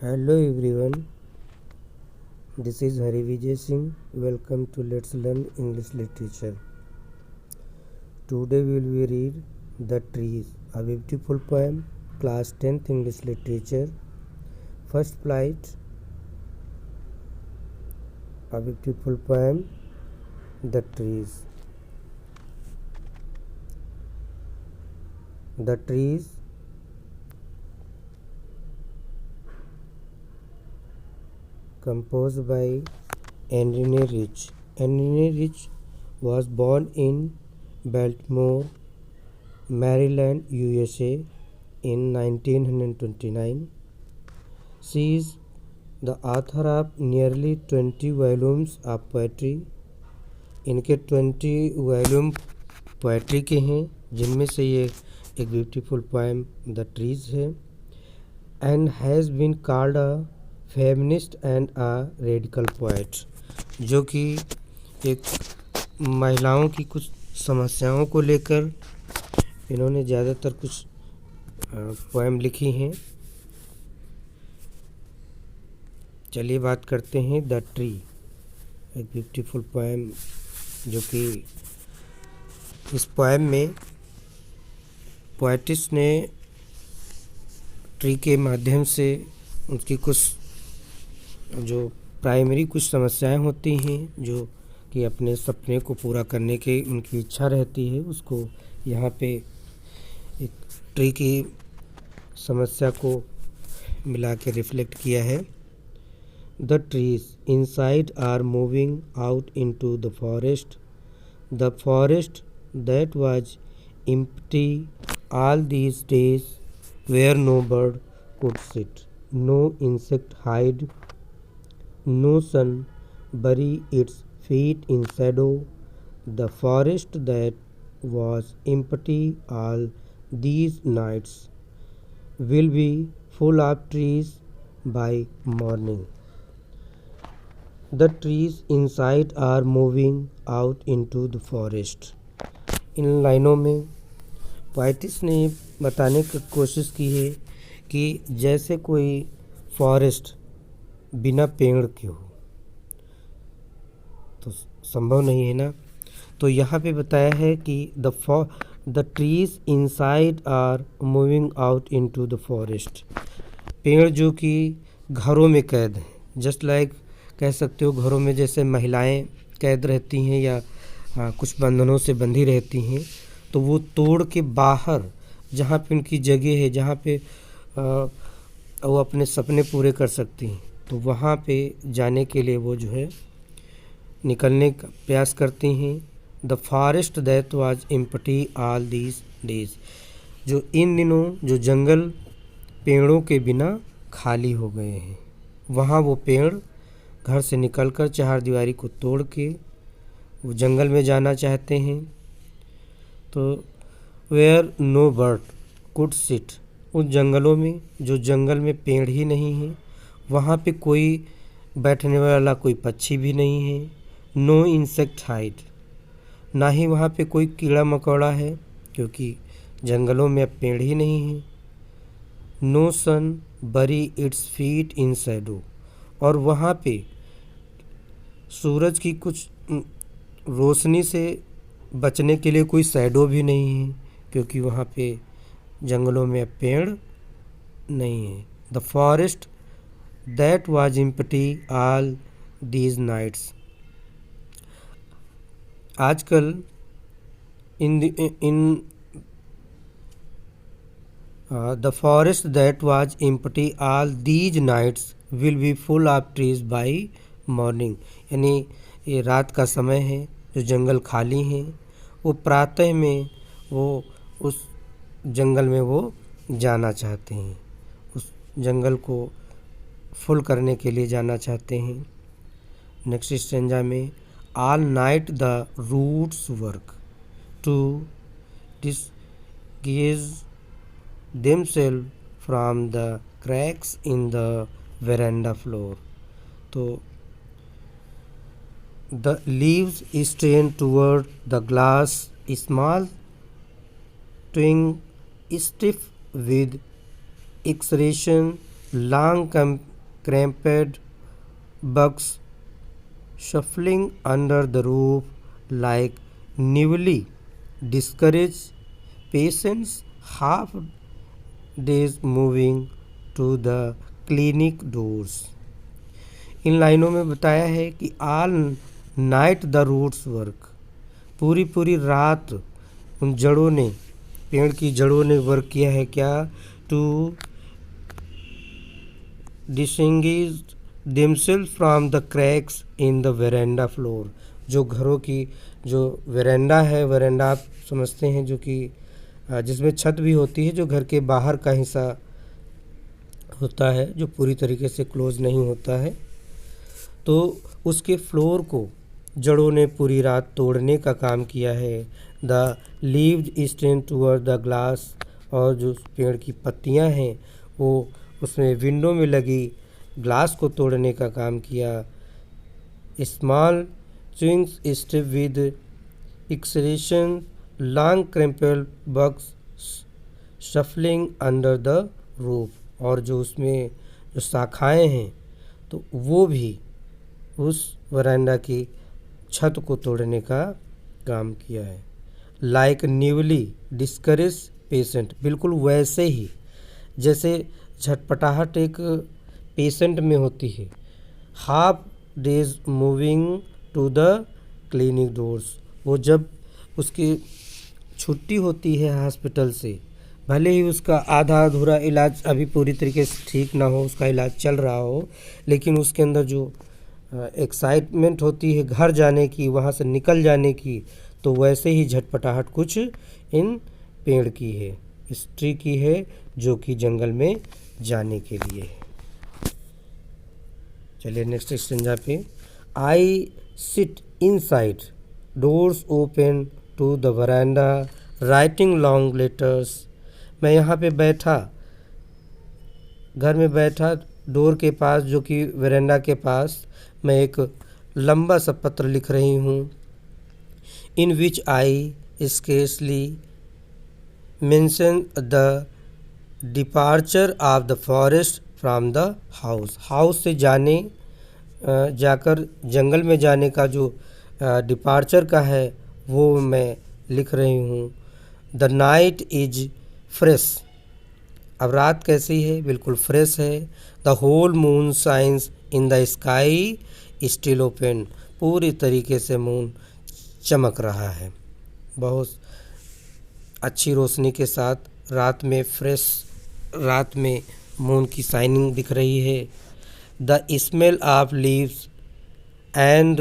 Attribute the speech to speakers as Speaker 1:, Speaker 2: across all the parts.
Speaker 1: Hello everyone, this is Hari Vijay Singh. Welcome to Let's Learn English Literature. Today we will read The Trees, a beautiful poem, class 10th English Literature. First flight, a beautiful poem, The Trees. The trees composed by Anne Rich. Anne Rich was born in Baltimore, Maryland, USA in 1929. She is the author of nearly 20 volumes of poetry. इनके 20 volume poetry के हैं, जिनमें से ये एक beautiful poem the trees है. And has been called a feminist and a radical poet, जो कि एक महिलाओं की कुछ समस्याओं को लेकर इन्होंने ज़्यादातर कुछ पोएम लिखी हैं. चलिए बात करते हैं द ट्री, एक ब्यूटीफुल पोएम, जो कि इस पोएम में पोएटिस ने ट्री के माध्यम से उसकी कुछ जो प्राइमरी कुछ समस्याएं होती हैं, जो कि अपने सपने को पूरा करने की उनकी इच्छा रहती है, उसको यहाँ पे एक ट्री की समस्या को मिला के रिफ्लेक्ट किया है. The trees inside are moving out into the forest. The forest that was empty all these days, where no bird could sit, no insect hide, no sun bury its feet in shadow. The forest that was empty all these nights will be full of trees by morning. The trees inside are moving out into the forest. इन लाइनों में poet's ने बताने की कोशिश की है कि जैसे कोई फॉरेस्ट बिना पेड़ के हो तो संभव नहीं है ना. तो यहाँ पे बताया है कि the trees inside are moving out into the forest. पेड़ जो कि घरों में कैद हैं, जस्ट लाइक कह सकते हो घरों में जैसे महिलाएं कैद रहती हैं या कुछ बंधनों से बंधी रहती हैं, तो वो तोड़ के बाहर जहाँ पे उनकी जगह है, जहाँ पे वो अपने सपने पूरे कर सकती हैं, तो वहाँ पे जाने के लिए वो जो है निकलने का प्रयास करती हैं. The forest that was empty all these days, जो इन दिनों जो जंगल पेड़ों के बिना खाली हो गए हैं, वहाँ वो पेड़ घर से निकलकर चारदीवारी को तोड़ के वो जंगल में जाना चाहते हैं. तो where no bird could sit, उन जंगलों में जो जंगल में पेड़ ही नहीं हैं, वहाँ पे कोई बैठने वाला कोई पक्षी भी नहीं है. नो इंसेक्ट हाइड, ना ही वहाँ पे कोई कीड़ा मकोड़ा है, क्योंकि जंगलों में अब पेड़ ही नहीं हैं. नो सन बरी इट्स फीट इन शैडो, और वहाँ पे सूरज की कुछ रोशनी से बचने के लिए कोई शैडो भी नहीं है, क्योंकि वहाँ पे जंगलों में अब पेड़ नहीं है. The forest that was empty all these nights. आजकल the forest that was empty all these nights will be full of trees by morning. यानी ये रात का समय है, जो जंगल खाली हैं, वो प्रातः में वो उस जंगल में वो जाना चाहते हैं, उस जंगल को फुल करने के लिए जाना चाहते हैं. नेक्स्ट स्टेंजा में all night the roots work to disguise themselves from the cracks in the veranda floor. तो the leaves strain toward the glass, small twig stiff with exhalation, long cramped bugs shuffling under the roof like newly discouraged patients, half days moving to the clinic doors। इन लाइनों में बताया है कि all night the roots work, पूरी पूरी रात उन जड़ों ने, पेड़ की जड़ों ने वर्क किया है क्या, to disengage themself from the cracks in the veranda floor. जो घरों की जो वेरेंडा है, वेरेंडा आप समझते हैं जो कि जिसमें छत भी होती है, जो घर के बाहर का हिस्सा होता है जो पूरी तरीके से क्लोज नहीं होता है, तो उसके फ्लोर को जड़ों ने पूरी रात तोड़ने का काम किया है। The leaves strain toward the glass, और जो पेड़ की पत्तियां हैं वो उसमें विंडो में लगी ग्लास को तोड़ने का काम किया। Small swings step with acceleration long crumple bugs shuffling under the roof, और जो उसमें जो शाखाएं हैं तो वो भी उस वरांडा की छत को तोड़ने का काम किया है। लाइक न्यूली डिस्करेज पेशेंट, बिल्कुल वैसे ही जैसे झटपटाहट एक पेशेंट में होती है। Half days moving to the clinic doors, वो जब उसकी छुट्टी होती है हॉस्पिटल से, भले ही उसका आधा अधूरा इलाज अभी पूरी तरीके से ठीक ना हो, उसका इलाज चल रहा हो, लेकिन उसके अंदर जो एक्साइटमेंट होती है घर जाने की, वहाँ से निकल जाने की, तो वैसे ही झटपटाहट कुछ इन पेड़ की है, इस ट्री की है जो कि जंगल में जाने के लिए है। चलिए नेक्स्ट स्टेंजा पे। I sit inside, doors open to the veranda, writing long letters. मैं यहाँ पे बैठा, घर में बैठा, डोर के पास जो कि वरांडा के पास, मैं एक लंबा सा पत्र लिख रही हूँ। In which I scarcely mention the departure of the forest from the house, house से जाकर जंगल में जाने का जो डिपार्चर का है वो मैं लिख रही हूँ। द नाइट इज फ्रेश, अब रात कैसी है, बिल्कुल फ्रेश है। The whole moon shines in the sky still open, पूरी तरीके से मून चमक रहा है, बहुत अच्छी रोशनी के साथ रात में, फ्रेश रात में मून की शाइनिंग दिख रही है। The smell of leaves and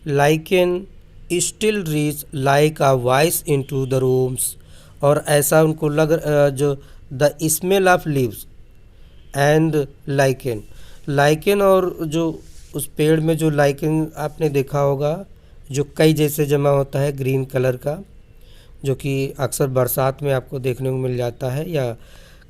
Speaker 1: lichen still reach like a voice into the rooms, और ऐसा उनको जो the smell of leaves and lichen, lichen और जो उस पेड़ में जो लाइकेन आपने देखा होगा जो कई जैसे जमा होता है ग्रीन कलर का, जो कि अक्सर बरसात में आपको देखने को मिल जाता है, या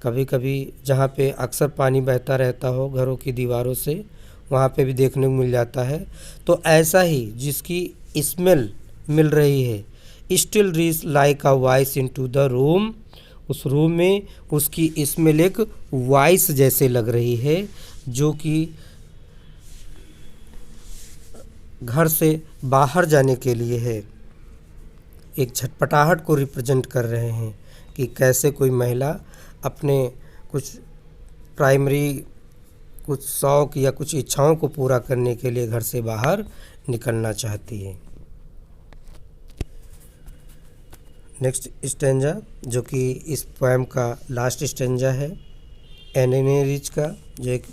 Speaker 1: कभी कभी जहाँ पे अक्सर पानी बहता रहता हो घरों की दीवारों से, वहाँ पे भी देखने को मिल जाता है। तो ऐसा ही जिसकी स्मेल मिल रही है, still reach like a voice into the room, उस रूम में उसकी स्मेल एक वॉइस जैसे लग रही है, जो कि घर से बाहर जाने के लिए है, एक झटपटाहट को रिप्रेजेंट कर रहे हैं कि कैसे कोई महिला अपने कुछ प्राइमरी कुछ शौक़ या कुछ इच्छाओं को पूरा करने के लिए घर से बाहर निकलना चाहती है। नेक्स्ट स्टेंजा जो कि इस पोएम का लास्ट स्टेंजा है, एने रिच का, जो एक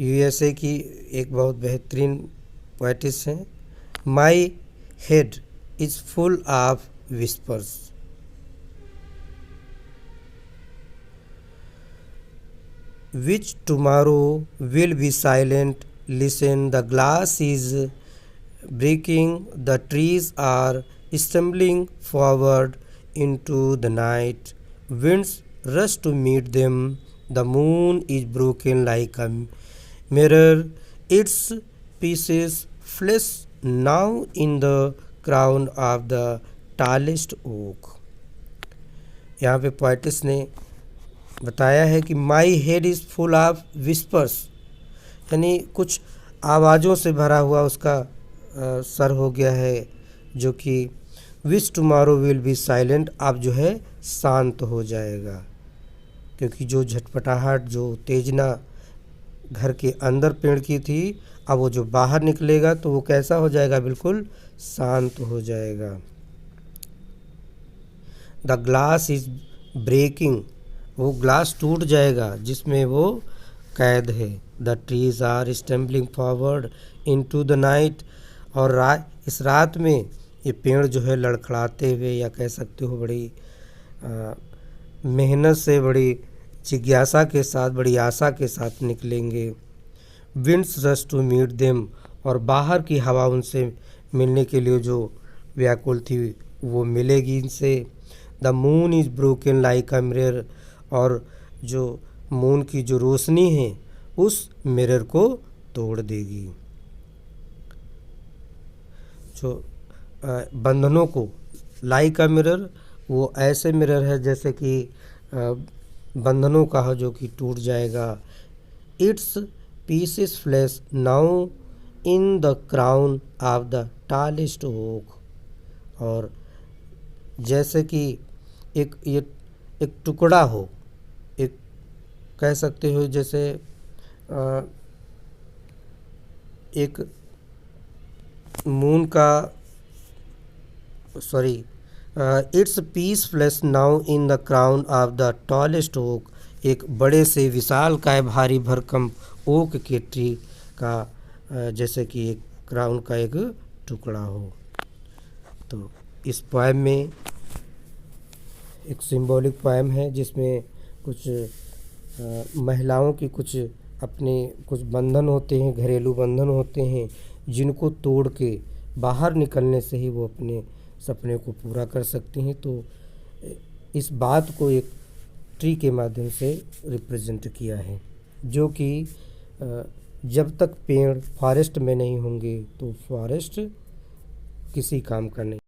Speaker 1: यूएसए की एक बहुत बेहतरीन पोएटिस हैं। My head is full of whispers, which tomorrow will be silent. Listen, the glass is breaking, the trees are stumbling forward into the night. Winds rush to meet them. The moon is broken like a mirror. Its pieces flash now in the crown of the tallest oak. यहाँ पे poet's ने बताया है कि my head is full of whispers, यानी कुछ आवाज़ों से भरा हुआ उसका सर हो गया है, जो कि wish tomorrow will be silent, अब जो है शांत हो जाएगा, क्योंकि जो झटपटाहट, जो उत्तेजना घर के अंदर पेड़ की थी, अब वो जो बाहर निकलेगा तो वो कैसा हो जाएगा, बिल्कुल शांत हो जाएगा। द ग्लास इज ब्रेकिंग, वो ग्लास टूट जाएगा जिसमें वो कैद है। The trees are stumbling forward into the night, और इस रात में ये पेड़ जो है लड़खड़ाते हुए, या कह सकते हो बड़ी मेहनत से, बड़ी जिज्ञासा के साथ, बड़ी आशा के साथ निकलेंगे। Winds rush to meet them, और बाहर की हवा उनसे मिलने के लिए जो व्याकुल थी वो मिलेगी इनसे। The moon is broken like a mirror, और जो मून की जो रोशनी है उस मिरर को तोड़ देगी। जो बंधनों को, लाइक अ मिरर, वो ऐसे मिरर है जैसे कि बंधनों का है जो कि टूट जाएगा। Its pieces flash now in the crown of the tallest oak, और जैसे कि एक टुकड़ा हो, एक कह सकते हो जैसे एक मून का, sorry, its piece flash now in the crown of the tallest oak, एक बड़े से विशाल काय भारी भरकम ओक के ट्री का जैसे कि एक क्राउन का एक टुकड़ा हो। तो इस पोएम में एक सिंबॉलिक पोएम है जिसमें कुछ महिलाओं की कुछ अपने कुछ बंधन होते हैं, घरेलू बंधन होते हैं, जिनको तोड़ के बाहर निकलने से ही वो अपने सपने को पूरा कर सकती हैं। तो इस बात को एक ट्री के माध्यम से रिप्रेजेंट किया है, जो कि जब तक पेड़ फॉरेस्ट में नहीं होंगे तो फॉरेस्ट किसी काम का नहीं।